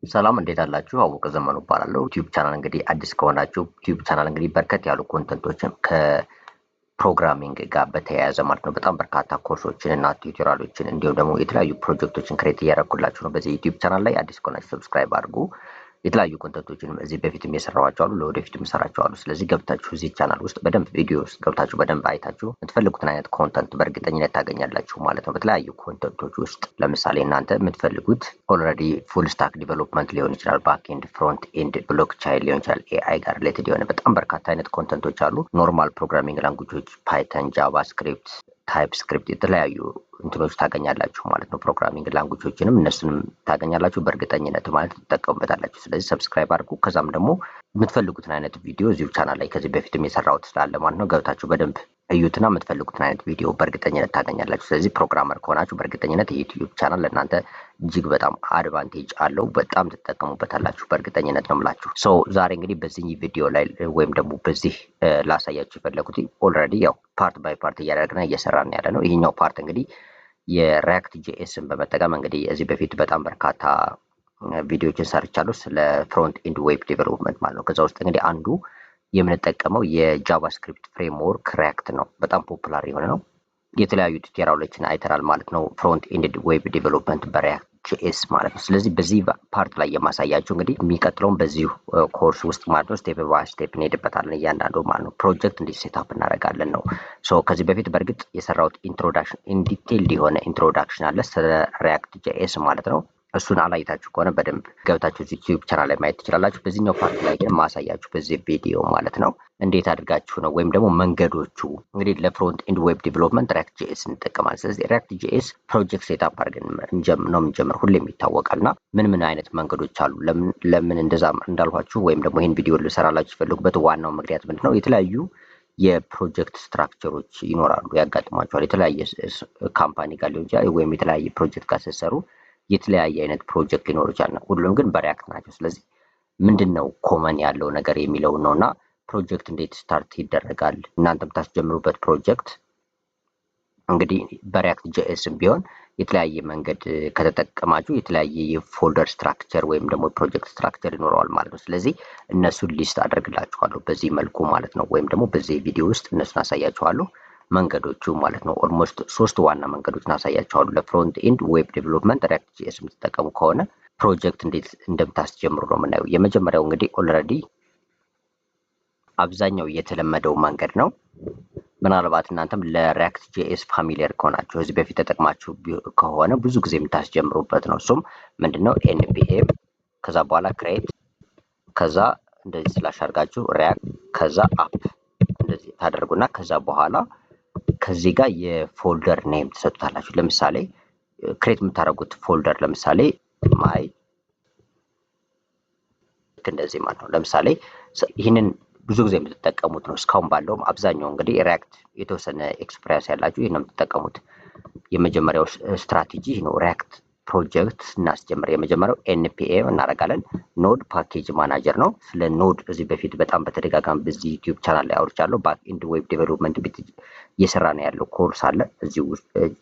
ሰላም እንዴት አላችሁ? አወቀ ዘመኑ እባላለሁ። ዩቲዩብ ቻናል እንግዲህ አዲስ ከሆናችሁ ዩቲዩብ ቻናል እንግዲህ በርከት ያሉ ኮንተንቶችን ከፕሮግራሚንግ ጋር በተያያዘ ማለት ነው በጣም በርካታ ኮርሶችን እና ቲዩቶሪያሎችን እንዲሁም ደግሞ የተለያዩ ፕሮጀክቶችን ክሬት እያደረኩላችሁ ነው። በዚህ ዩቲዩብ ቻናል ላይ አዲስ ከሆናችሁ ሰብስክራይብ አድርጉ። የተለያዩ ኮንተንቶችን እዚህ በፊትም የሰራኋቸው አሉ፣ ለወደፊትም እሰራቸው አሉ። ስለዚህ ገብታችሁ እዚህ ቻናል ውስጥ በደንብ ቪዲዮ ውስጥ ገብታችሁ በደንብ አይታችሁ የምትፈልጉትን አይነት ኮንተንት በእርግጠኝነት ታገኛላችሁ ማለት ነው። በተለያዩ ኮንተንቶች ውስጥ ለምሳሌ እናንተ የምትፈልጉት ኦልሬዲ ፉል ስታክ ዲቨሎፕመንት ሊሆን ይችላል፣ ባክ ኤንድ፣ ፍሮንት ኤንድ፣ ብሎክቻይን ሊሆን ይችላል፣ ኤአይ ጋር ሪሌትድ የሆነ በጣም በርካታ አይነት ኮንተንቶች አሉ። ኖርማል ፕሮግራሚንግ ላንጉጆች ፓይተን፣ ጃቫስክሪፕት፣ ታይፕ ስክሪፕት የተለያዩ እንትኖች ታገኛላችሁ ማለት ነው። ፕሮግራሚንግ ላንጉጆችንም እነሱንም ታገኛላችሁ በእርግጠኝነት ማለት ትጠቀሙበታላችሁ። ስለዚህ ሰብስክራይብ አድርጉ። ከዛም ደግሞ የምትፈልጉትን አይነት ቪዲዮ እዚሁ ቻናል ላይ ከዚህ በፊትም የሰራሁት ስላለ ማለት ነው ገብታችሁ በደንብ እዩትና የምትፈልጉትን አይነት ቪዲዮ በእርግጠኝነት ታገኛላችሁ። ስለዚህ ፕሮግራመር ከሆናችሁ በእርግጠኝነት የዩቲዩብ ቻናል ለእናንተ እጅግ በጣም አድቫንቴጅ አለው። በጣም ትጠቀሙበታላችሁ በእርግጠኝነት ነው የምላችሁ። ሶ ዛሬ እንግዲህ በዚህ ቪዲዮ ላይ ወይም ደግሞ በዚህ ላሳያችሁ የፈለጉት ኦልሬዲ ያው ፓርት ባይ ፓርት እያደረግን እየሰራን ያለ ነው። ይሄኛው ፓርት እንግዲህ የሪያክት ጂኤስን በመጠቀም እንግዲህ እዚህ በፊት በጣም በርካታ ቪዲዮዎችን ሰርቻለሁ ስለ ፍሮንት ኤንድ ዌብ ዴቨሎፕመንት ማለት ነው። ከዛ ውስጥ እንግዲህ አንዱ የምንጠቀመው የጃቫስክሪፕት ፍሬምወርክ ሪያክት ነው። በጣም ፖፑላር የሆነ ነው። የተለያዩ ቱቶሪያሎችን አይተናል ማለት ነው። ፍሮንት ኤንድ ዌብ ዴቨሎፕመንት በሪያክት ጂኤስ ማለት ነው። ስለዚህ በዚህ ፓርት ላይ የማሳያቸው እንግዲህ የሚቀጥለውን በዚሁ ኮርስ ውስጥ ማለት ነው ስቴፕ ባይ ስቴፕ እንሄድበታለን እያንዳንዱ ማለት ነው። ፕሮጀክት እንዴት ሴታፕ እናደርጋለን ነው። ሶ ከዚህ በፊት በእርግጥ የሰራሁት ኢንትሮዳክሽን ኢንዲቴይልድ የሆነ ኢንትሮዳክሽን አለ ስለ ሪያክት ጂኤስ ማለት ነው። እሱን አላይታችሁ ከሆነ በደንብ ገብታችሁ ዩቲዩብ ቻናል ላይ ማየት ትችላላችሁ። በዚህኛው ፓርት ላይ ግን ማሳያችሁ በዚህ ቪዲዮ ማለት ነው እንዴት አድርጋችሁ ነው ወይም ደግሞ መንገዶቹ እንግዲህ ለፍሮንት ኤንድ ዌብ ዴቨሎፕመንት ሪያክት ጂኤስ እንጠቀማለን። ስለዚህ ሪያክት ጂኤስ ፕሮጀክት ሴታፕ አድርገን ነው የምንጀምር ሁሌም ይታወቃልና ምን አይነት መንገዶች አሉ ለምን እንደዛ እንዳልኋችሁ ወይም ደግሞ ይህን ቪዲዮ ልሰራላችሁ የፈለጉበት ዋናው ምክንያት ምንድን ነው? የተለያዩ የፕሮጀክት ስትራክቸሮች ይኖራሉ፣ ያጋጥሟቸዋል። የተለያየ ካምፓኒ ጋር ሊሆን ይችላል ወይም የተለያየ ፕሮጀክት ጋር ስትሰሩ የተለያየ አይነት ፕሮጀክት ሊኖር ይችላል። ሁሉም ግን በሪያክት ናቸው። ስለዚህ ምንድነው ኮመን ያለው ነገር የሚለው ነውና ፕሮጀክት እንዴት ስታርት ይደረጋል? እናንተ የምታስጀምሩበት ፕሮጀክት እንግዲህ በሪያክት ጂኤስም ቢሆን የተለያየ መንገድ ከተጠቀማችሁ የተለያየ የፎልደር ስትራክቸር ወይም ደግሞ ፕሮጀክት ስትራክቸር ይኖረዋል ማለት ነው። ስለዚህ እነሱን ሊስት አደርግላችኋለሁ በዚህ መልኩ ማለት ነው። ወይም ደግሞ በዚህ ቪዲዮ ውስጥ እነሱን አሳያችኋለሁ መንገዶቹ ማለት ነው። ኦልሞስት 3 ዋና መንገዶችን አሳያችኋለሁ ለፍሮንት ኤንድ ዌብ ዴቨሎፕመንት ሪያክት ጂኤስ የምትጠቀሙ ከሆነ ፕሮጀክት እንዴት እንደምታስጀምሩ ነው የምናየው። የመጀመሪያው እንግዲህ ኦልሬዲ አብዛኛው የተለመደው መንገድ ነው። ምናልባት እናንተም ለሪያክት ጂኤስ ፋሚሊየር ከሆናችሁ እዚህ በፊት ተጠቅማችሁ ከሆነ ብዙ ጊዜ የምታስጀምሩበት ነው። እሱም ምንድነው ኤንፒኤም ከዛ በኋላ ክሬት ከዛ እንደዚህ ስላሽ አድርጋችሁ ሪያክት ከዛ አፕ እንደዚህ ታደርጉና ከዛ በኋላ ከዚህ ጋር የፎልደር ኔም ትሰጡታላችሁ። ለምሳሌ ክሬት የምታደርጉት ፎልደር ለምሳሌ ማይ እንደዚህ ማለት ነው። ለምሳሌ ይህንን ብዙ ጊዜ የምትጠቀሙት ነው። እስካሁን ባለውም አብዛኛው እንግዲህ ሪያክት የተወሰነ ኤክስፒሪየንስ ያላችሁ ይህን ነው የምትጠቀሙት። የመጀመሪያው ስትራቴጂ ነው። ሪያክት ፕሮጀክት እናስጀምር የመጀመሪያው ኤንፒኤም እናደርጋለን። ኖድ ፓኬጅ ማናጀር ነው። ስለ ኖድ እዚህ በፊት በጣም በተደጋጋሚ በዚህ ዩቲዩብ ቻናል ላይ አውርቻለሁ። ባክ ኤንድ ዌብ ዴቨሎፕመንት ቤት እየሰራ ነው ያለው ኮርስ አለ እዚህ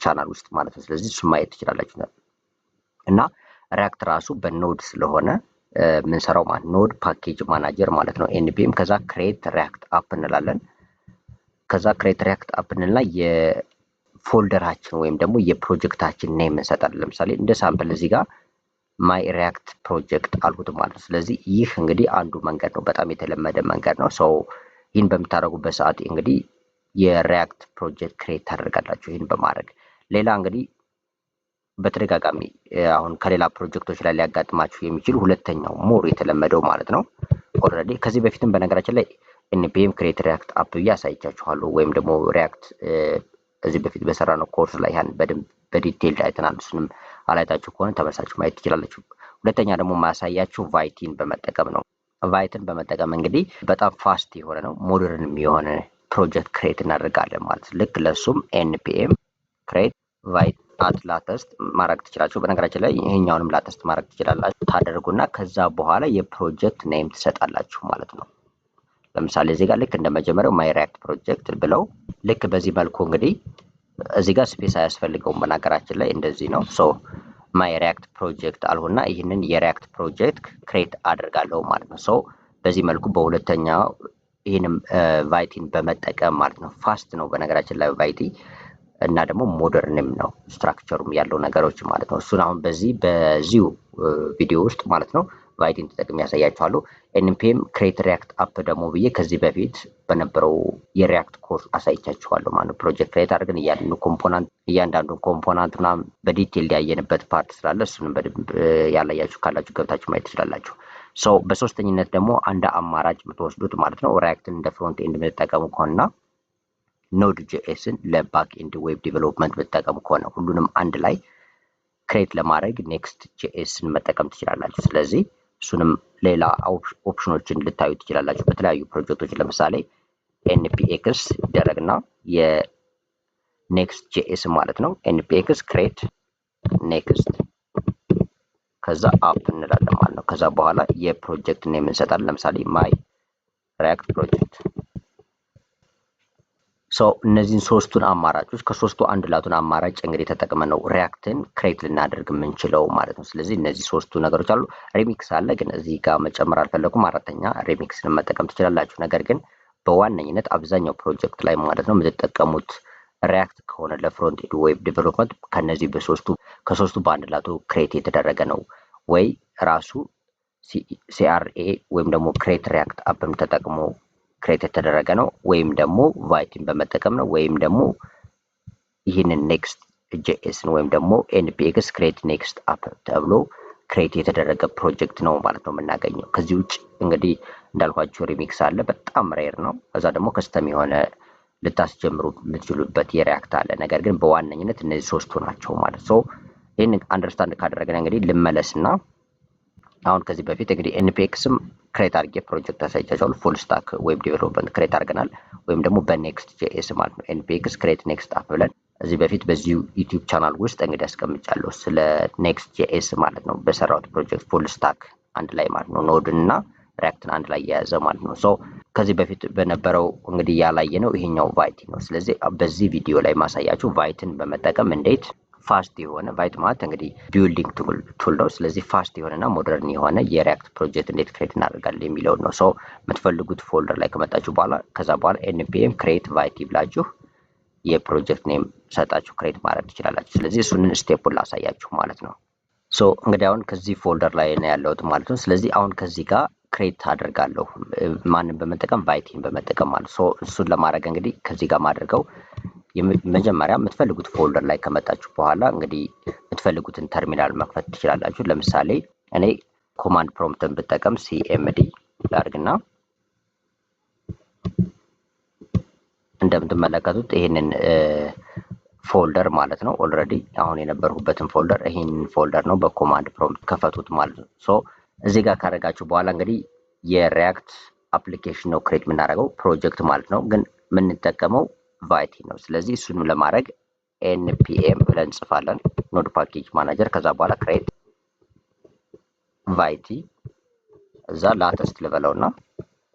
ቻናል ውስጥ ማለት ነው። ስለዚህ እሱ ማየት ትችላላችሁ። እና ሪያክት ራሱ በኖድ ስለሆነ ምንሰራው ማለት ኖድ ፓኬጅ ማናጀር ማለት ነው ኤንፒኤም። ከዛ ክሬት ሪያክት አፕ እንላለን። ከዛ ክሬት ሪያክት አፕ እንልና የፎልደራችን ወይም ደግሞ የፕሮጀክታችን ኔም እንሰጣለን። ለምሳሌ እንደ ሳምፕል እዚህ ጋር ማይ ሪያክት ፕሮጀክት አልኩት ማለት ነው። ስለዚህ ይህ እንግዲህ አንዱ መንገድ ነው፣ በጣም የተለመደ መንገድ ነው። ሰው ይህን በምታደርጉበት ሰዓት እንግዲህ የሪያክት ፕሮጀክት ክሬት ታደርጋላችሁ። ይህን በማድረግ ሌላ እንግዲህ በተደጋጋሚ አሁን ከሌላ ፕሮጀክቶች ላይ ሊያጋጥማችሁ የሚችል ሁለተኛው ሞር የተለመደው ማለት ነው። ኦልሬዲ ከዚህ በፊትም በነገራችን ላይ ኤንፒኤም ክሬት ሪያክት አፕ ብዬ አሳይቻችኋለሁ። ወይም ደግሞ ሪያክት እዚህ በፊት በሰራነው ኮርስ ላይ ያን በደንብ በዲቴይል አይተናል። እሱንም አላይታችሁ ከሆነ ተመልሳችሁ ማየት ትችላላችሁ። ሁለተኛ ደግሞ ማሳያችሁ ቫይቲን በመጠቀም ነው። ቫይትን በመጠቀም እንግዲህ በጣም ፋስት የሆነ ነው፣ ሞደርን የሆነ ፕሮጀክት ክሬት እናደርጋለን ማለት ነው። ልክ ለሱም ኤንፒኤም ክሬት ቫይት አት ላተስት ማድረግ ትችላላችሁ። በነገራችን ላይ ይሄኛውንም ላተስት ማድረግ ትችላላችሁ። ታደርጉና ከዛ በኋላ የፕሮጀክት ኔም ትሰጣላችሁ ማለት ነው። ለምሳሌ እዚህ ጋር ልክ እንደመጀመሪያው ማይ ሪያክት ፕሮጀክት ብለው ልክ በዚህ መልኩ እንግዲህ እዚህ ጋር ስፔስ አያስፈልገውም። በነገራችን ላይ እንደዚህ ነው። ሶ ማይ ሪያክት ፕሮጀክት አልሆና ይህንን የሪያክት ፕሮጀክት ክሬት አድርጋለሁ ማለት ነው። ሶ በዚህ መልኩ በሁለተኛው ይህንም ቫይቲን በመጠቀም ማለት ነው። ፋስት ነው በነገራችን ላይ ቫይቲ እና ደግሞ ሞደርንም ነው ስትራክቸሩም ያለው ነገሮች ማለት ነው። እሱን አሁን በዚሁ ቪዲዮ ውስጥ ማለት ነው ቫይቲን ተጠቅሜ ያሳያችኋለሁ። ኤንፒኤም ክሬት ሪያክት አፕ ደግሞ ብዬ ከዚህ በፊት በነበረው የሪያክት ኮርስ አሳይቻችኋለሁ ማለት ነው። ፕሮጀክት ክሬት አድርገን እያንዳንዱን ኮምፖናንት ምናምን በዲቴል ያየንበት ፓርት ስላለ እሱንም በደንብ ያላያችሁ ካላችሁ ገብታችሁ ማየት ትችላላችሁ። ሶ በሶስተኝነት ደግሞ አንድ አማራጭ የምትወስዱት ማለት ነው ሪያክትን እንደ ፍሮንት ኤንድ የምትጠቀሙ ከሆነና ኖድ ጄኤስን ለባክ ኤንድ ዌብ ዲቨሎፕመንት የምትጠቀሙ ከሆነ ሁሉንም አንድ ላይ ክሬት ለማድረግ ኔክስት ጄኤስን መጠቀም ትችላላችሁ። ስለዚህ እሱንም ሌላ ኦፕሽኖችን ልታዩ ትችላላችሁ በተለያዩ ፕሮጀክቶች። ለምሳሌ ኤንፒኤክስ ይደረግና የኔክስት ጄኤስ ማለት ነው ኤንፒኤክስ ክሬት ኔክስት ከዛ አፕ እንላለን ማለት ነው። ከዛ በኋላ የፕሮጀክት ኔም እንሰጣለን። ለምሳሌ ማይ ሪያክት ፕሮጀክት። ሶ እነዚህን ሶስቱን አማራጮች ከሶስቱ አንድ ላቱን አማራጭ እንግዲህ ተጠቅመን ነው ሪያክትን ክሬት ልናደርግ የምንችለው ማለት ነው። ስለዚህ እነዚህ ሶስቱ ነገሮች አሉ። ሪሚክስ አለ፣ ግን እዚህ ጋር መጨመር አልፈለኩም። አራተኛ ሪሚክስን መጠቀም ትችላላችሁ። ነገር ግን በዋነኝነት አብዛኛው ፕሮጀክት ላይ ማለት ነው የምትጠቀሙት ሪያክት ከሆነ ለፍሮንት ኤንድ ዌብ ዲቨሎፕመንት ከነዚህ ከሶስቱ በአንድ ላቱ ክሬት የተደረገ ነው ወይ ራሱ ሲአርኤ ወይም ደግሞ ክሬት ሪያክት አፕም ተጠቅሞ ክሬት የተደረገ ነው ወይም ደግሞ ቫይቲን በመጠቀም ነው ወይም ደግሞ ይህንን ኔክስት ጄኤስን ወይም ደግሞ ኤንፒኤክስ ክሬት ኔክስት አፕ ተብሎ ክሬት የተደረገ ፕሮጀክት ነው ማለት ነው የምናገኘው። ከዚህ ውጭ እንግዲህ እንዳልኳችሁ ሪሚክስ አለ፣ በጣም ሬር ነው። ከዛ ደግሞ ከስተም የሆነ ልታስጀምሩ የምትችሉበት የሪያክት አለ። ነገር ግን በዋነኝነት እነዚህ ሶስቱ ናቸው ማለት ነው። ይህን አንደርስታንድ ካደረገን እንግዲህ ልመለስና አሁን ከዚህ በፊት እንግዲህ ኤንፒኤክስም ክሬት አድርጌ ፕሮጀክት አሳይቻችኋለሁ። ፉል ስታክ ዌብ ዲቨሎፕመንት ክሬት አድርገናል ወይም ደግሞ በኔክስት ጄኤስ ማለት ነው ኤንፒኤክስ ክሬት ኔክስት አፕ ብለን እዚህ በፊት በዚሁ ዩቲዩብ ቻናል ውስጥ እንግዲህ አስቀምጫለሁ ስለ ኔክስት ጄኤስ ማለት ነው በሰራሁት ፕሮጀክት ፉል ስታክ አንድ ላይ ማለት ነው ኖድን እና ሪያክትን አንድ ላይ የያዘ ማለት ነው። ሶ ከዚህ በፊት በነበረው እንግዲህ ያላየ ነው ይሄኛው ቫይቲ ነው። ስለዚህ በዚህ ቪዲዮ ላይ ማሳያችሁ ቫይትን በመጠቀም እንዴት ፋስት የሆነ ቫይት ማለት እንግዲህ ቢልዲንግ ቱል ነው። ስለዚህ ፋስት የሆነና ሞደርን የሆነ የሪያክት ፕሮጀክት እንዴት ክሬት እናደርጋለን የሚለውን ነው። ሶ የምትፈልጉት ፎልደር ላይ ከመጣችሁ በኋላ ከዛ በኋላ ኤንፒኤም ክሬት ቫይቲ ብላችሁ የፕሮጀክት ኔም ሰጣችሁ ክሬት ማድረግ ትችላላችሁ። ስለዚህ እሱንን ስቴፑን ላሳያችሁ ማለት ነው። ሶ እንግዲህ አሁን ከዚህ ፎልደር ላይ ነው ያለሁት ማለት ነው። ስለዚህ አሁን ከዚህ ጋር ክሬት አድርጋለሁ ማንን በመጠቀም ቫይቲን በመጠቀም ማለት ሶ እሱን ለማድረግ እንግዲህ ከዚህ ጋር ማድረገው መጀመሪያ የምትፈልጉት ፎልደር ላይ ከመጣችሁ በኋላ እንግዲህ የምትፈልጉትን ተርሚናል መክፈት ትችላላችሁ። ለምሳሌ እኔ ኮማንድ ፕሮምፕትን ብጠቀም ሲኤምዲ ላድርግና እንደምትመለከቱት ይሄንን ፎልደር ማለት ነው ኦልሬዲ አሁን የነበርኩበትን ፎልደር ይሄንን ፎልደር ነው በኮማንድ ፕሮምፕት ከፈቱት ማለት ነው። ሶ እዚህ ጋር ካደረጋችሁ በኋላ እንግዲህ የሪያክት አፕሊኬሽን ነው ክሬት የምናደርገው ፕሮጀክት ማለት ነው፣ ግን የምንጠቀመው ቫይቲ ነው። ስለዚህ እሱንም ለማድረግ ኤንፒኤም ብለን እንጽፋለን ኖድ ፓኬጅ ማናጀር ከዛ በኋላ ክሬት ቫይቲ እዛ ላተስት ልበለውና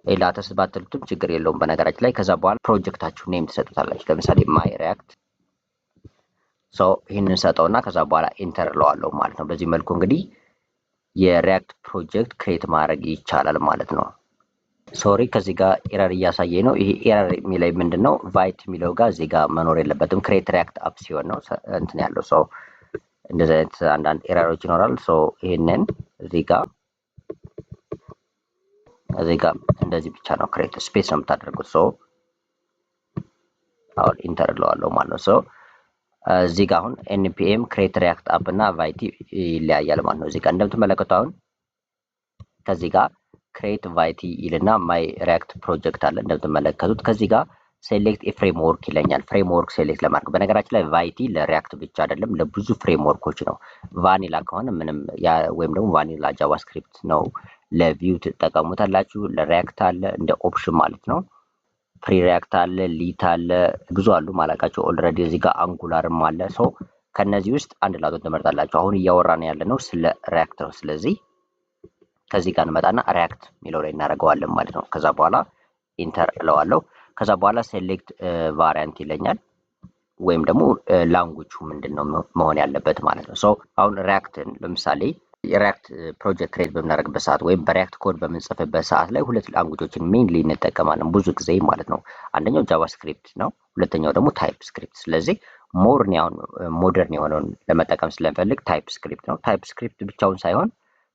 ላተስት ባትሉትም ችግር የለውም በነገራችን ላይ። ከዛ በኋላ ፕሮጀክታችሁ ኔም ትሰጡታላችሁ። ለምሳሌ ማይ ሪያክት ሶ ይህንን ሰጠውና ከዛ በኋላ ኢንተር እለዋለሁ ማለት ነው። በዚህ መልኩ እንግዲህ የሪያክት ፕሮጀክት ክሬት ማድረግ ይቻላል ማለት ነው። ሶሪ ከዚህ ጋር ኤረር እያሳየኝ ነው። ይሄ ኤረር የሚለኝ ምንድነው? ቫይት የሚለው ጋር እዚህ ጋር መኖር የለበትም። ክሬት ሪያክት አፕ ሲሆን ነው እንትን ያለው ሰው እንደዚህ አይነት አንዳንድ ኤረሮች ይኖራል። ሶ ይሄንን እዚህ ጋር እንደዚህ ብቻ ነው ክሬት ስፔስ ነው የምታደርጉት። ሶ አሁን ኢንተር እለዋለሁ ማለት ነው። ሶ እዚህ ጋር አሁን ኤንፒኤም ክሬት ሪያክት አፕ እና ቫይቲ ይለያያል ማለት ነው። እዚህ ጋር እንደምትመለከቱ አሁን ከዚህ ጋር ክሬት ቫይቲ ይልና ማይ ሪያክት ፕሮጀክት አለ እንደምትመለከቱት። ከዚህ ጋር ሴሌክት ፍሬምወርክ ይለኛል። ፍሬምወርክ ሴሌክት ለማድረግ በነገራችን ላይ ቫይቲ ለሪያክት ብቻ አይደለም ለብዙ ፍሬምወርኮች ነው። ቫኒላ ከሆነ ምንም ወይም ደግሞ ቫኒላ ጃቫስክሪፕት ነው ለቪው ትጠቀሙታላችሁ። ለሪያክት አለ እንደ ኦፕሽን ማለት ነው። ፕሪ ሪያክት አለ፣ ሊት አለ፣ ብዙ አሉ ማለቃቸው ኦልሬዲ። እዚህ ጋር አንጉላርም አለ። ሰው ከነዚህ ውስጥ አንድ ላቱን ትመርጣላችሁ። አሁን እያወራን ያለ ነው ስለ ሪያክት ነው። ስለዚህ ከዚህ ጋር እንመጣና ሪያክት የሚለው ላይ እናደርገዋለን ማለት ነው። ከዛ በኋላ ኢንተር እለዋለሁ። ከዛ በኋላ ሴሌክት ቫሪያንት ይለኛል። ወይም ደግሞ ላንጉጁ ምንድነው መሆን ያለበት ማለት ነው። ሶ አሁን ሪያክትን ለምሳሌ የሪያክት ፕሮጀክት ክሬት በምናደርግበት ሰዓት ወይም በሪያክት ኮድ በምንጽፍበት ሰዓት ላይ ሁለት ላንጉጆችን ሜንሊ እንጠቀማለን ብዙ ጊዜ ማለት ነው። አንደኛው ጃቫስክሪፕት ነው፣ ሁለተኛው ደግሞ ታይፕ ስክሪፕት። ስለዚህ ሞደርን የሆነውን ለመጠቀም ስለምፈልግ ታይፕ ስክሪፕት ነው። ታይፕ ስክሪፕት ብቻውን ሳይሆን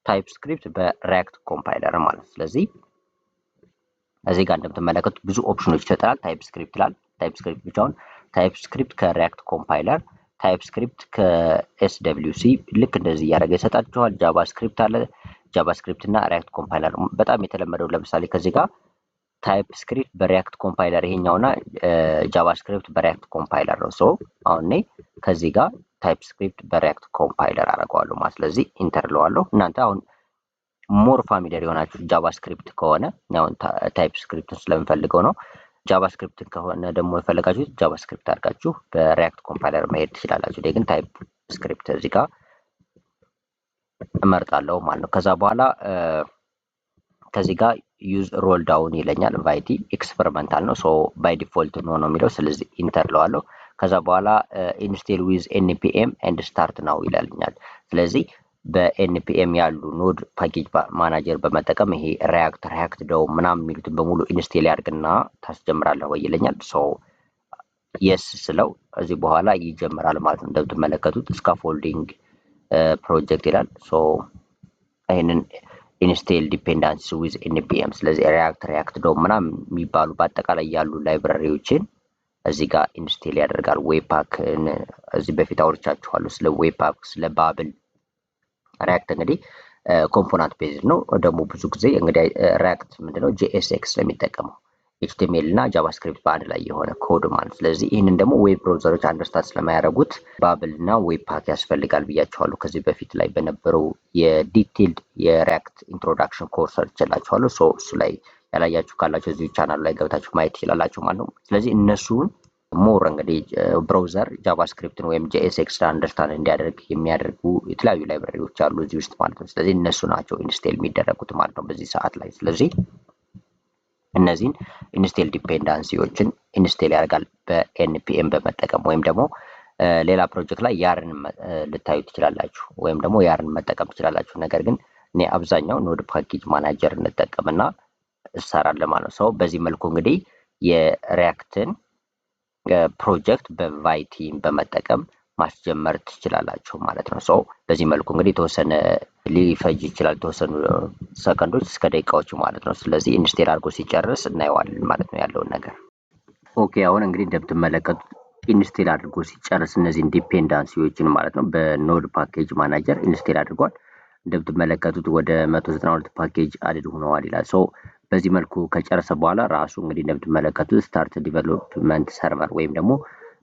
ታይፕ ስክሪፕት በሪያክት ኮምፓይለር ማለት ነው። ስለዚህ እዚህ ጋር እንደምትመለከቱት ብዙ ኦፕሽኖች ይሰጣል። ታይፕ ስክሪፕት ይላል። ታይፕ ስክሪፕት ብቻውን፣ ታይፕ ስክሪፕት ከሪያክት ኮምፓይለር፣ ታይፕ ስክሪፕት ከኤስደብሊውሲ ልክ እንደዚህ እያደረገ ይሰጣችኋል። ጃቫስክሪፕት አለ። ጃቫስክሪፕት እና ሪያክት ኮምፓይለር በጣም የተለመደው ለምሳሌ ከዚህ ጋር ታይፕ ስክሪፕት በሪያክት ኮምፓይለር ይሄኛውና ጃቫስክሪፕት በሪያክት ኮምፓይለር ነው። ሶ አሁን እኔ ከዚህ ጋር ታይፕ ስክሪፕት በሪያክት ኮምፓይለር አደርገዋለሁ ማለት ስለዚህ ኢንተር ለዋለሁ። እናንተ አሁን ሞር ፋሚሊየር የሆናችሁ ጃቫስክሪፕት ከሆነ አሁን ታይፕ ስክሪፕትን ስለምፈልገው ነው። ጃቫስክሪፕትን ከሆነ ደግሞ የፈለጋችሁት ጃቫስክሪፕት አድርጋችሁ በሪያክት ኮምፓይለር መሄድ ትችላላችሁ። ግን ታይፕ ስክሪፕት እዚህ ጋር እመርጣለሁ ማለት ነው። ከዛ በኋላ ከዚህ ጋር ዩዝ ሮል ዳውን ይለኛል። ቫይቲ ኤክስፐሪመንታል ነው። ሶ ባይ ዲፎልት ነው የሚለው። ስለዚህ ኢንተር ለዋለሁ። ከዛ በኋላ ኢንስቴል ዊዝ ኤንፒኤም ኤንድ ስታርት ነው ይላልኛል። ስለዚህ በኤንፒኤም ያሉ ኖድ ፓኬጅ ማናጀር በመጠቀም ይሄ ሪያክት ዶም ምናምን የሚሉትን በሙሉ ኢንስቴል ያድርግና ታስጀምራለህ ወይ ይለኛል። ሶ የስ ስለው እዚህ በኋላ ይጀምራል ማለት ነው። እንደምትመለከቱት ስካፎልዲንግ ፕሮጀክት ይላል። ሶ ይሄንን ኢንስቴል ዲፔንዳንሲ ዊዝ ኤንፒኤም። ስለዚህ ሪያክት ዶም ምናምን የሚባሉ በአጠቃላይ ያሉ ላይብራሪዎችን እዚህ ጋር ኢንስቴል ያደርጋል። ዌብፓክ እዚህ በፊት አውርቻችኋለሁ ስለ ዌብፓክ፣ ስለ ባብል። ሪያክት እንግዲህ ኮምፖናንት ቤዝድ ነው። ደግሞ ብዙ ጊዜ እንግዲህ ሪያክት ምንድነው ጂኤስኤክስ ስለሚጠቀመው ኤችቲኤምኤል እና ጃቫስክሪፕት በአንድ ላይ የሆነ ኮድ ማለት። ስለዚህ ይህንን ደግሞ ዌብ ብራውዘሮች አንደርስታንድ ስለማያደርጉት ባብል እና ዌብፓክ ያስፈልጋል ብያቸዋለሁ ከዚህ በፊት ላይ በነበረው የዲቴይልድ የሪያክት ኢንትሮዳክሽን ኮርስ ሰርቼላችኋለሁ። ሶ እሱ ላይ ያላያችሁ ካላችሁ እዚሁ ቻናል ላይ ገብታችሁ ማየት ትችላላችሁ ማለት ነው። ስለዚህ እነሱን ሞር እንግዲህ ብራውዘር ጃቫስክሪፕትን ወይም ጂኤስኤክስ አንደርስታንድ እንዲያደርግ የሚያደርጉ የተለያዩ ላይብራሪዎች አሉ እዚህ ውስጥ ማለት ነው። ስለዚህ እነሱ ናቸው ኢንስቴል የሚደረጉት ማለት ነው በዚህ ሰዓት ላይ። ስለዚህ እነዚህን ኢንስቴል ዲፔንዳንሲዎችን ኢንስቴል ያደርጋል በኤንፒኤም በመጠቀም ወይም ደግሞ ሌላ ፕሮጀክት ላይ ያርን ልታዩ ትችላላችሁ ወይም ደግሞ ያርን መጠቀም ትችላላችሁ። ነገር ግን እኔ አብዛኛው ኖድ ፓኬጅ ማናጀር እንጠቀምና እሰራለሁ ማለት ነው። በዚህ መልኩ እንግዲህ የሪያክትን ፕሮጀክት በቫይቲ በመጠቀም ማስጀመር ትችላላችሁ ማለት ነው። በዚህ መልኩ እንግዲህ የተወሰነ ሊፈጅ ይችላል፣ የተወሰኑ ሰከንዶች እስከ ደቂቃዎች ማለት ነው። ስለዚህ ኢንስቴል አድርጎ ሲጨርስ እናየዋለን ማለት ነው ያለውን ነገር። ኦኬ አሁን እንግዲህ እንደምትመለከቱት ኢንስቴል አድርጎ ሲጨርስ እነዚህን ዲፔንዳንሲዎችን ማለት ነው በኖድ ፓኬጅ ማናጀር ኢንስቴል አድርጓል። እንደምትመለከቱት ወደ 192 ፓኬጅ አድድ ሆነዋል ይላል። በዚህ መልኩ ከጨረሰ በኋላ ራሱ እንግዲህ እንደምትመለከቱት ስታርት ዲቨሎፕመንት ሰርቨር ወይም ደግሞ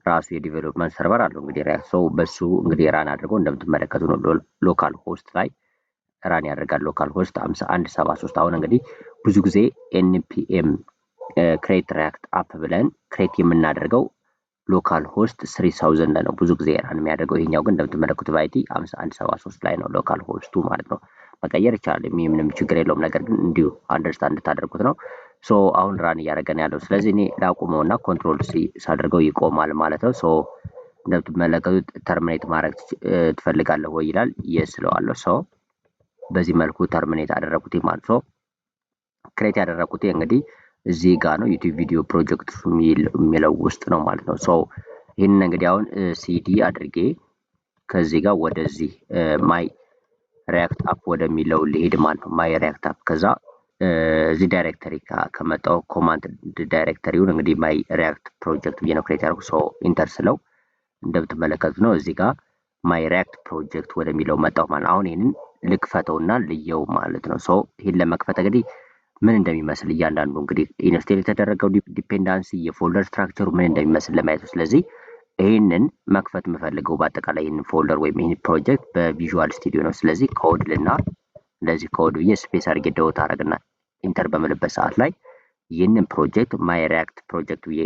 ራሱ የዲቨሎፕመንት ሰርቨር አለው እንግዲህ ሪያክት በሱ እንግዲህ ራን አድርጎ እንደምትመለከቱ ነው ሎካል ሆስት ላይ ራን ያደርጋል። ሎካል ሆስት 5173። አሁን እንግዲህ ብዙ ጊዜ ኤንፒኤም ክሬት ሪያክት አፕ ብለን ክሬት የምናደርገው ሎካል ሆስት 3000 ነው ብዙ ጊዜ ራን የሚያደርገው። ይሄኛው ግን እንደምትመለከቱት ቫይቲ 5173 ላይ ነው ሎካል ሆስቱ ማለት ነው። መቀየር ይቻላል፣ ምንም ችግር የለውም። ነገር ግን እንዲሁ አንደርስታንድ እንድታደርጉት ነው። አሁን ራን እያደረገን ያለው ስለዚህ እኔ ላቁመውና ኮንትሮል ሲ ሳደርገው ይቆማል ማለት ነው። እንደምትመለከቱት ተርሚኔት ማድረግ ትፈልጋለህ ወይ ይላል። የስ እለዋለሁ። በዚህ መልኩ ተርሚኔት አደረኩት ማለት ነው። ክሬት ያደረኩት እንግዲህ እዚህ ጋር ነው ዩቲዩብ ቪዲዮ ፕሮጀክት የሚለው ውስጥ ነው ማለት ነው። ይህንን እንግዲህ አሁን ሲዲ አድርጌ ከዚህ ጋር ወደዚህ ማይ ሪያክት አፕ ወደሚለው ሊሄድ ማለት ነው። ማይ ሪያክት አፕ ከዛ እዚህ ዳይሬክተሪ ከመጣው ኮማንድ ዳይሬክተሪውን እንግዲህ ማይ ሪያክት ፕሮጀክት ብዬ ነው ክሬት ያደረኩት። ኢንተር ስለው እንደምትመለከቱት ነው እዚህ ጋር ማይ ሪያክት ፕሮጀክት ወደሚለው መጣው ማለት። አሁን ይህንን ልክፈተውና ልየው ማለት ነው። ይህን ለመክፈት እንግዲህ ምን እንደሚመስል እያንዳንዱ እንግዲህ ኢንስቴል የተደረገው ዲፔንዳንሲ የፎልደር ስትራክቸሩ ምን እንደሚመስል ለማየት ነው። ስለዚህ ይህንን መክፈት የምፈልገው በአጠቃላይ ይህንን ፎልደር ወይም ይህን ፕሮጀክት በቪዥዋል ስቱዲዮ ነው። ስለዚህ ኮድ ልና እንደዚህ ኮድ ብዬ ስፔስ አድርጌ ደውት አደረግና ኢንተር በምልበት ሰዓት ላይ ይህንን ፕሮጀክት ማይ ሪያክት ፕሮጀክት ብዬ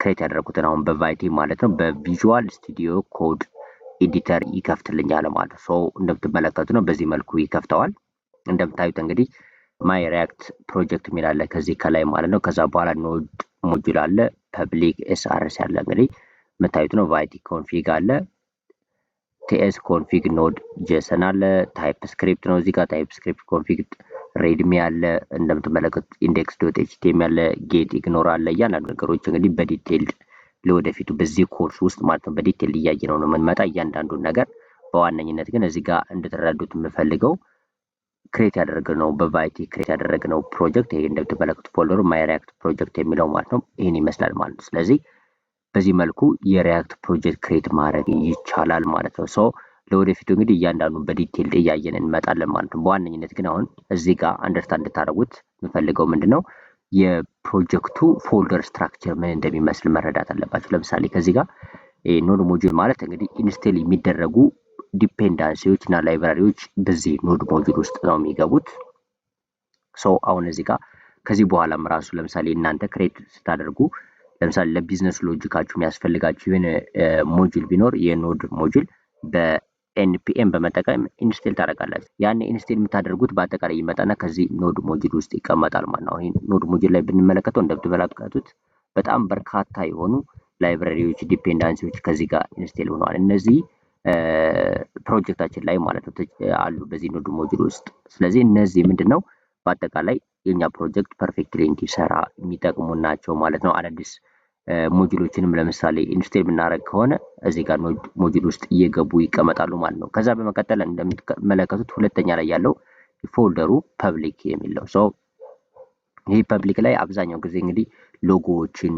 ክሬት ያደረኩትን አሁን በቫይቲ ማለት ነው በቪዥዋል ስቱዲዮ ኮድ ኤዲተር ይከፍትልኛል ማለት ነው። እንደምትመለከቱ ነው በዚህ መልኩ ይከፍተዋል። እንደምታዩት እንግዲህ ማይ ሪያክት ፕሮጀክት የሚል አለ ከዚህ ከላይ ማለት ነው። ከዛ በኋላ ኖድ ሞጁል አለ፣ ፐብሊክ ኤስአርኤስ ያለ እንግዲህ መታየት ነው። ቫይቲ ኮንፊግ አለ፣ ቲኤስ ኮንፊግ ኖድ ጄሰን አለ፣ ታይፕ ስክሪፕት ነው። እዚህ ጋር ታይፕ ስክሪፕት ኮንፊግ ሬድሚ አለ፣ እንደምትመለከቱት ኢንዴክስ ዶት ኤችቲኤምኤል አለ፣ ጌት ኢግኖር አለ። እያንዳንዱ ነገሮች እንግዲህ በዲቴል ለወደፊቱ በዚህ ኮርስ ውስጥ ማለት ነው በዲቴል እያየነው ነው የምንመጣ እያንዳንዱን ነገር። በዋነኝነት ግን እዚህ ጋር እንድትረዱት የምፈልገው ክሬት ያደረግነው በቫይቲ ክሬት ያደረግነው ፕሮጀክት ይሄ እንደምትመለከቱት ፎልደሩ ማይ ሪያክት ፕሮጀክት የሚለው ማለት ነው ይሄን ይመስላል ማለት ነው። ስለዚህ በዚህ መልኩ የሪያክት ፕሮጀክት ክሬት ማድረግ ይቻላል ማለት ነው። ሶ ለወደፊቱ እንግዲህ እያንዳንዱን በዲቴል እያየን እንመጣለን ማለት ነው። በዋነኝነት ግን አሁን እዚህ ጋር አንደርስታንድ እንድታደርጉት የምፈልገው ምንድነው የፕሮጀክቱ ፎልደር ስትራክቸር ምን እንደሚመስል መረዳት አለባችሁ። ለምሳሌ ከዚህ ጋር ኖድ ሞጁል ማለት እንግዲህ ኢንስቴል የሚደረጉ ዲፔንዳንሲዎች እና ላይብራሪዎች በዚህ ኖድ ሞጁል ውስጥ ነው የሚገቡት። ሶ አሁን እዚህ ጋር ከዚህ በኋላም ራሱ ለምሳሌ እናንተ ክሬት ስታደርጉ ለምሳሌ ለቢዝነስ ሎጂካችሁ የሚያስፈልጋችሁ የሆነ ሞጁል ቢኖር የኖድ ሞጁል በኤንፒኤም በመጠቀም ኢንስቴል ታደርጋላችሁ። ያን ኢንስቴል የምታደርጉት በአጠቃላይ ይመጣና ከዚህ ኖድ ሞጁል ውስጥ ይቀመጣል ማለት ነው። ይሄ ኖድ ሞጁል ላይ ብንመለከተው እንደምትመለከቱት በጣም በርካታ የሆኑ ላይብራሪዎች ዲፔንዳንሲዎች ከዚህ ጋር ኢንስቴል ሆነዋል። እነዚህ ፕሮጀክታችን ላይ ማለት ነው አሉ በዚህ ኖድ ሞጁል ውስጥ። ስለዚህ እነዚህ ምንድነው በአጠቃላይ የኛ ፕሮጀክት ፐርፌክትሊ እንዲሰራ የሚጠቅሙ ናቸው ማለት ነው። አዳዲስ ሞጁሎችንም ለምሳሌ ኢንስቴል ብናደርግ ከሆነ እዚህ ጋር ሞጁል ውስጥ እየገቡ ይቀመጣሉ ማለት ነው። ከዛ በመቀጠል እንደምትመለከቱት ሁለተኛ ላይ ያለው ፎልደሩ ፐብሊክ የሚለው ሶ ይህ ፐብሊክ ላይ አብዛኛው ጊዜ እንግዲህ ሎጎዎችን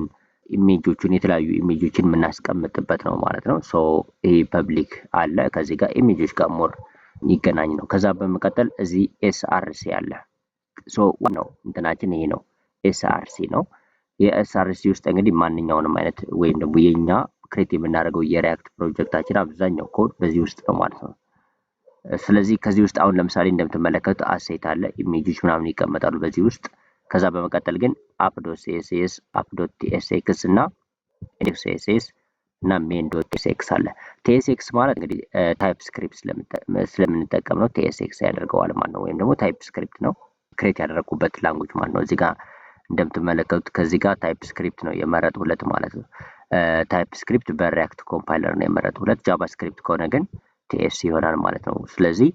ኢሜጆችን የተለያዩ ኢሜጆችን የምናስቀምጥበት ነው ማለት ነው። ሶ ይሄ ፐብሊክ አለ ከዚህ ጋር ኢሜጆች ጋር ሞር ይገናኝ ነው። ከዛ በመቀጠል እዚህ ኤስአርሲ አለ። ሶ ዋናው እንትናችን ይሄ ነው ኤስአርሲ ነው። የኤስአርሲ ውስጥ እንግዲህ ማንኛውንም አይነት ወይም ደግሞ የኛ ክሬት የምናደርገው የሪያክት ፕሮጀክታችን አብዛኛው ኮድ በዚህ ውስጥ ነው ማለት ነው። ስለዚህ ከዚህ ውስጥ አሁን ለምሳሌ እንደምትመለከቱት አሴት አለ፣ ኢሜጆች ምናምን ይቀመጣሉ በዚህ ውስጥ። ከዛ በመቀጠል ግን app.css app.tsx እና index.css እና main.tsx አለ። tsx ማለት እንግዲህ ታይፕ ስክሪፕት ስለምንጠቀም ነው tsx ያደርገዋል ማለት ነው። ወይም ደግሞ ታይፕ ስክሪፕት ነው ክሬት ያደረኩበት ላንጉጅ ማለት ነው። እዚህ ጋር እንደምትመለከቱት ከዚህ ጋር ታይፕ ስክሪፕት ነው የመረጥኩለት ማለት ነው። ታይፕ ስክሪፕት በሪያክት ኮምፓይለር ነው የመረጥኩለት። ጃቫስክሪፕት ከሆነ ግን ቲኤስ ይሆናል ማለት ነው። ስለዚህ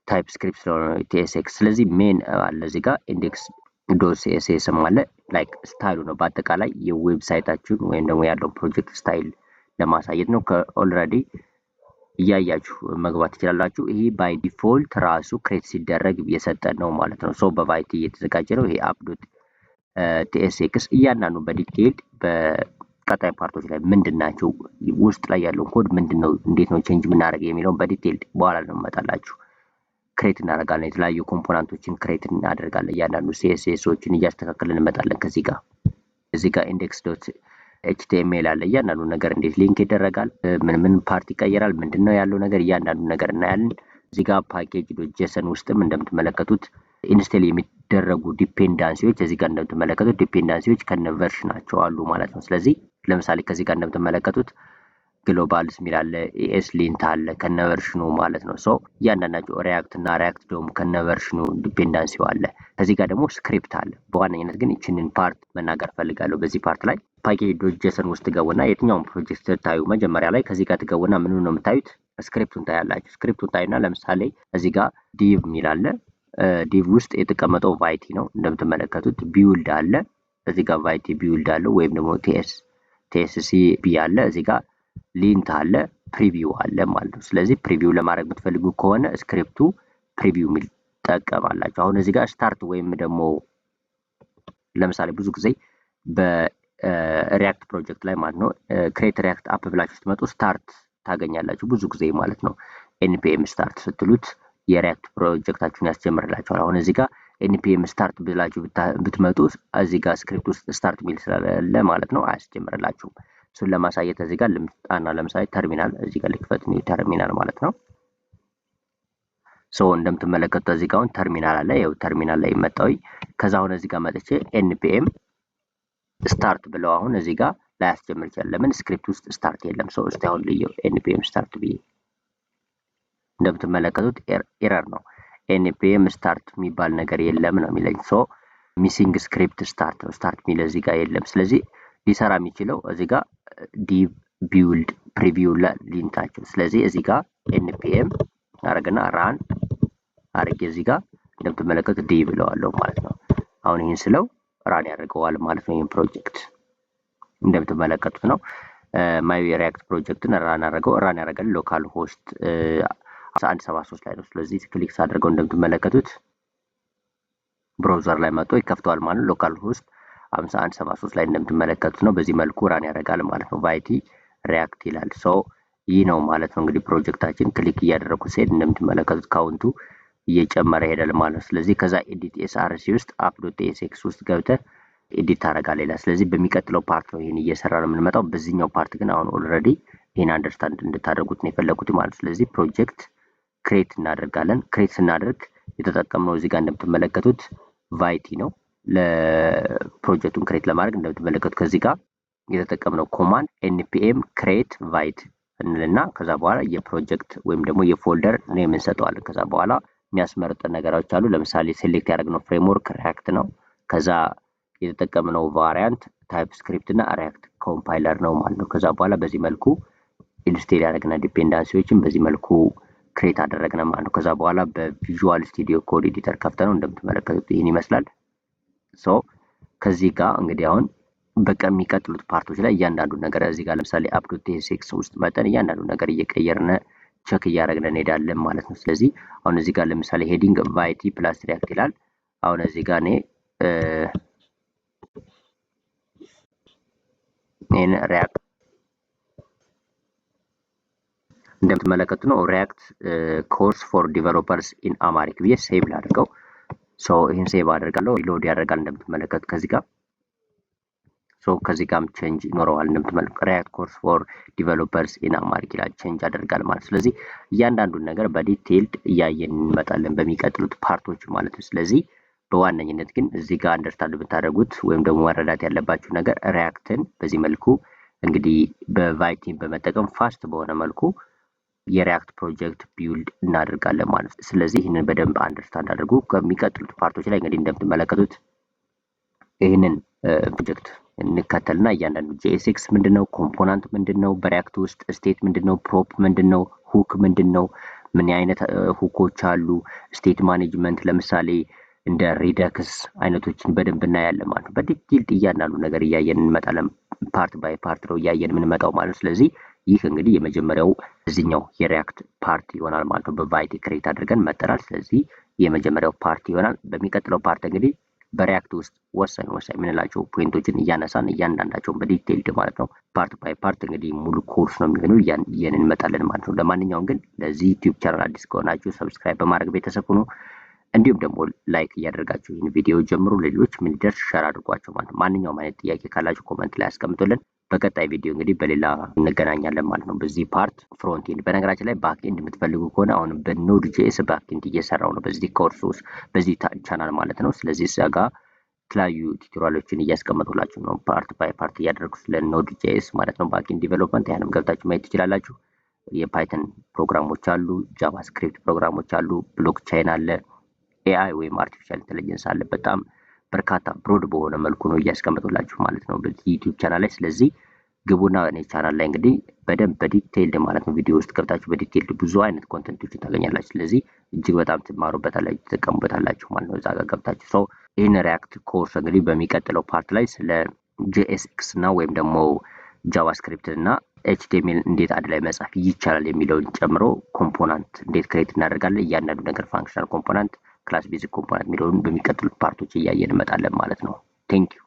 ታይፕ ስክሪፕት ስለሆነ ቲኤስኤክስ። ስለዚህ ሜን አለ እዚህ ጋር ኢንዴክስ ዶት ሲኤስኤስ አለ። ላይክ ስታይሉ ነው በአጠቃላይ የዌብሳይታችሁን ወይም ደግሞ ያለው ፕሮጀክት ስታይል ለማሳየት ነው። ከኦልሬዲ እያያችሁ መግባት ትችላላችሁ። ይሄ ባይ ዲፎልት ራሱ ክሬት ሲደረግ እየሰጠን ነው ማለት ነው። ሶ በቫይቲ እየተዘጋጀ ነው። ይሄ አፕዶት ቲኤስኤክስ እያንዳንዱ በዲቴል በቀጣይ ፓርቶች ላይ ምንድናቸው ውስጥ ላይ ያለውን ኮድ ምንድነው እንዴት ነው ቼንጅ የምናደርግ የሚለውን በዲቴል በኋላ ነው መጣላችሁ። ክሬት እናደርጋለን። የተለያዩ ኮምፖነንቶችን ክሬት እናደርጋለን። እያንዳንዱ ሲኤስኤሶችን እያስተካከልን እንመጣለን። ከዚህ ጋር እዚህ ጋር ኢንዴክስ ዶት ኤችቲኤምኤል አለ። እያንዳንዱ ነገር እንዴት ሊንክ ይደረጋል፣ ምን ፓርት ይቀየራል፣ ምንድነው ያለው ነገር እያንዳንዱ ነገር እናያለን። እዚህ ጋር ፓኬጅ ዶት ጄሰን ውስጥም እንደምትመለከቱት ኢንስቴል የሚደረጉ ዲፔንዳንሲዎች እዚህ ጋር እንደምትመለከቱት ዲፔንዳንሲዎች ከነ ቨርሽናቸው አሉ ማለት ነው። ስለዚህ ለምሳሌ ከዚህ ጋር እንደምትመለከቱት ግሎባልስ ሚል አለ፣ ኤስ ሊንት አለ ከነቨርሽኑ ማለት ነው። ሶ እያንዳንዳቸው ሪያክት እና ሪያክት ዶም ከነቨርሽኑ ዲፔንዳንሲው አለ። ከዚህ ጋር ደግሞ ስክሪፕት አለ። በዋነኝነት ግን ይችንን ፓርት መናገር ፈልጋለሁ። በዚህ ፓርት ላይ ፓኬጅ ዶት ጄሰን ውስጥ ገቡና የትኛውን ፕሮጀክት ታዩ መጀመሪያ ላይ ከዚህ ጋር ትገቡና ምን ነው የምታዩት ስክሪፕቱን ታያላችሁ። ስክሪፕቱን ታዩና ለምሳሌ እዚህ ጋር ዲቭ ሚል አለ። ዲቭ ውስጥ የተቀመጠው ቫይቲ ነው እንደምትመለከቱት። ቢውልድ አለ እዚህ ጋር ቫይቲ ቢውልድ አለ ወይም ደግሞ ቲኤስሲ ቢ አለ። እዚህ ጋር ሊንት አለ፣ ፕሪቪው አለ ማለት ነው። ስለዚህ ፕሪቪው ለማድረግ የምትፈልጉ ከሆነ ስክሪፕቱ ፕሪቪው ሚል ተጠቀማላችሁ። አሁን እዚህ ጋር ስታርት ወይም ደግሞ ለምሳሌ ብዙ ጊዜ በሪያክት ፕሮጀክት ላይ ማለት ነው ክሬት ሪያክት አፕ ብላችሁ ስትመጡ ስታርት ታገኛላችሁ ብዙ ጊዜ ማለት ነው። ኤንፒኤም ስታርት ስትሉት የሪያክት ፕሮጀክታችሁን ያስጀምርላችኋል። አሁን እዚህ ጋር ኤንፒኤም ስታርት ብላችሁ ብትመጡ እዚህ ጋር ስክሪፕት ውስጥ ስታርት ሚል ስላለ ማለት ነው አያስጀምርላችሁም። እሱን ለማሳየት እዚህ ጋር ልምጣና ለምሳሌ ተርሚናል እዚህ ጋር ልክፈት ነው ተርሚናል ማለት ነው። ሶ እንደምትመለከቱት እዚህ ጋር አሁን ተርሚናል አለ። ያው ተርሚናል ላይ መጣው። ከዛ አሁን እዚህ ጋር መጥቼ ኤንፒኤም ስታርት ብለው አሁን እዚህ ጋር ላይ አስጀምር ይችላል። ለምን ስክሪፕት ውስጥ ስታርት የለም። ሶ እስቲ አሁን ልየው ኤንፒኤም ስታርት ብዬ እንደምትመለከቱት ኤረር ነው። ኤንፒኤም ስታርት የሚባል ነገር የለም ነው የሚለኝ። ሶ ሚሲንግ ስክሪፕት ስታርት ነው። ስታርት የሚል እዚህ ጋር የለም። ስለዚህ ሊሰራ የሚችለው እዚህ ጋር ዲቭ ቢውልድ ፕሪቪው ሊንካቸው። ስለዚህ እዚህ ጋር npm አረግና ራን አረግ እዚህ ጋር እንደምትመለከቱት ዲ ብለዋለሁ ማለት ነው። አሁን ይሄን ስለው ራን ያደርገዋል ማለት ነው። ይሄን ፕሮጀክት እንደምትመለከቱት ነው። ማይ ሪያክት ፕሮጀክትን ራን ያደርጋል ሎካል ሆስት 5173 ላይ ነው። ስለዚህ ክሊክ አድርገው እንደምትመለከቱት ብራውዘር ላይ መጥቶ ይከፍተዋል ማለት ነው። ሎካል ሆስት 5173 ላይ እንደምትመለከቱት ነው። በዚህ መልኩ ራን ያደርጋል ማለት ነው። ቫይቲ ሪያክት ይላል። ሶ ይህ ነው ማለት ነው። እንግዲህ ፕሮጀክታችን ክሊክ እያደረኩ ሲሄድ እንደምትመለከቱት ካውንቱ እየጨመረ ሄዳል ማለት ነው። ስለዚህ ከዛ ኤዲት ኤስአርሲ ውስጥ app.tsx ውስጥ ገብተህ ኤዲት ታደርጋለህ ይላል። ስለዚህ በሚቀጥለው ፓርት ነው ይሄን እየሰራ ነው የምንመጣው። በዚህኛው ፓርት ግን አሁን ኦልሬዲ ይሄን አንደርስታንድ እንድታደርጉት ነው የፈለኩት ማለት። ስለዚህ ፕሮጀክት ክሬት እናደርጋለን። ክሬት ስናደርግ የተጠቀምነው እዚህ ጋር እንደምትመለከቱት ቫይቲ ነው። ለፕሮጀክቱን ክሬት ለማድረግ እንደምትመለከቱት ከዚህ ጋር የተጠቀምነው ኮማንድ npm create vite እንልና ከዛ በኋላ የፕሮጀክት ወይም ደግሞ የፎልደር ኔም እንሰጠዋለን። ከዛ በኋላ የሚያስመርጠን ነገሮች አሉ። ለምሳሌ ሴሌክት ያደረግነው ፍሬምወርክ ሪያክት ነው። ከዛ የተጠቀምነው ቫሪያንት ታይፕስክሪፕት እና ሪያክት ኮምፓይለር ነው ማለት ነው። ከዛ በኋላ በዚህ መልኩ ኢንስቴል ያደረግና ዲፔንዳንሲዎችን በዚህ መልኩ ክሬት አደረግና ማለት ነው። ከዛ በኋላ በቪዥዋል ስቱዲዮ ኮድ ኤዲተር ከፍተነው እንደምትመለከቱት ይህን ይመስላል። ሶ ከዚህ ጋር እንግዲህ አሁን በሚቀጥሉት ፓርቶች ላይ እያንዳንዱ ነገር እዚህ ጋር ለምሳሌ app.tsx ውስጥ መጠን እያንዳንዱ ነገር እየቀየርነ ቸክ እያደረግን እንሄዳለን ማለት ነው። ስለዚህ አሁን እዚህ ጋር ለምሳሌ ሄዲንግ ቫይቲ ፕላስ ሪያክት ይላል። አሁን እዚህ ጋር እኔ ሪያክት እንደምትመለከቱ ነው። ሪያክት ኮርስ ፎር ዲቨሎፐርስ ኢን አማሪክ ብዬ ሴቭ ላድርገው። ሶ ይሄን ሴቭ አደርጋለሁ። ሪሎድ ያደርጋል እንደምትመለከቱ ከዚህ ጋር ሶ ከዚህ ጋርም ቼንጅ ይኖረዋል እንደምትመለከቱ ሪያክት ኮርስ ፎር ዲቨሎፐርስ ኢን አማሪክ ይላል ቼንጅ ያደርጋል ማለት። ስለዚህ እያንዳንዱን ነገር በዲቴይልድ እያየን እንመጣለን በሚቀጥሉት ፓርቶች ማለት ነው። ስለዚህ በዋነኝነት ግን እዚህ ጋር አንደርስታንድ ብታደርጉት ወይም ደግሞ መረዳት ያለባችሁ ነገር ሪያክትን በዚህ መልኩ እንግዲህ በቫይቲን በመጠቀም ፋስት በሆነ መልኩ የሪያክት ፕሮጀክት ቢውልድ እናደርጋለን ማለት ነው። ስለዚህ ይህንን በደንብ አንደርስታንድ አድርጉ። ከሚቀጥሉት ፓርቶች ላይ እንግዲህ እንደምትመለከቱት ይህንን ፕሮጀክት እንከተልና እያንዳንዱ JSX ምንድነው፣ ኮምፖናንት ምንድነው፣ በሪያክት ውስጥ ስቴት ምንድነው፣ ፕሮፕ ምንድነው፣ ሁክ ምንድነው፣ ምን አይነት ሁኮች አሉ፣ ስቴት ማኔጅመንት ለምሳሌ እንደ ሪደክስ አይነቶችን በደንብ እናያለን ማለት ነው። በዲቴይል እያንዳንዱ ነገር እያየን እንመጣለን። ፓርት ባይ ፓርት ነው እያየን የምንመጣው ማለት ነው። ስለዚህ ይህ እንግዲህ የመጀመሪያው እዚህኛው የሪያክት ፓርት ይሆናል ማለት ነው። በቫይቲ ክሬት አድርገን መጠናል። ስለዚህ የመጀመሪያው ፓርት ይሆናል። በሚቀጥለው ፓርት እንግዲህ በሪያክት ውስጥ ወሳኝ የምንላቸው ፖይንቶችን እያነሳን እያንዳንዳቸውን በዲቴይልድ ማለት ነው ፓርት ባይ ፓርት እንግዲህ ሙሉ ኮርስ ነው የሚሆነው እያየን እንመጣለን ማለት ነው። ለማንኛውም ግን ለዚህ ዩቲዩብ ቻናል አዲስ ከሆናችሁ ሰብስክራይብ በማድረግ ቤተሰብ ሁኑ። እንዲሁም ደግሞ ላይክ እያደረጋችሁ ይህን ቪዲዮ ጀምሩ፣ ለሌሎች እንዲደርስ ሼር አድርጓቸው ማለት ነው። ማንኛውም አይነት ጥያቄ ካላችሁ ኮመንት ላይ አስቀምጡልን። በቀጣይ ቪዲዮ እንግዲህ በሌላ እንገናኛለን ማለት ነው። በዚህ ፓርት ፍሮንት ኤንድ፣ በነገራችን ላይ ባክ ኤንድ የምትፈልጉ ከሆነ አሁን በኖድ ጄኤስ ባክ ኤንድ እየሰራው ነው በዚህ ኮርስ ውስጥ በዚህ ቻናል ማለት ነው። ስለዚህ እዛ ጋር የተለያዩ ቱቶሪያሎችን እያስቀመጡላችሁ ነው ፓርት ባይ ፓርት እያደረጉ ስለ ኖድ ጄኤስ ማለት ነው ባክ ኤንድ ዲቨሎፕመንት። ያንም ገብታችሁ ማየት ትችላላችሁ። የፓይተን ፕሮግራሞች አሉ፣ ጃቫስክሪፕት ፕሮግራሞች አሉ፣ ብሎክቼን አለ፣ ኤአይ ወይም አርቲፊሻል ኢንተለጀንስ አለ። በጣም በርካታ ብሮድ በሆነ መልኩ ነው እያስቀመጡላችሁ ማለት ነው በዚህ ዩቲዩብ ቻናል ላይ። ስለዚህ ግቡና እኔ ቻናል ላይ እንግዲህ በደንብ በዲቴይልድ ማለት ነው ቪዲዮ ውስጥ ገብታችሁ በዲቴይልድ ብዙ አይነት ኮንተንቶችን ታገኛላችሁ። ስለዚህ እጅግ በጣም ትማሩበታላችሁ፣ ትጠቀሙበታላችሁ ማለት ነው እዛ ጋር ገብታችሁ። ሰው ይህን ሪያክት ኮርስ እንግዲህ በሚቀጥለው ፓርት ላይ ስለ JSX እና ወይም ደግሞ ጃቫስክሪፕት እና HTML እንዴት አንድ ላይ መጻፍ ይቻላል የሚለውን ጨምሮ ኮምፖናንት እንዴት ክሬት እናደርጋለን እያንዳንዱ ነገር ፋንክሽናል ኮምፖናንት ክላስ ቤዚክ ኮምፖናንት የሚለውን በሚቀጥሉት ፓርቶች እያየን እንመጣለን ማለት ነው። ቴንክ ዩ።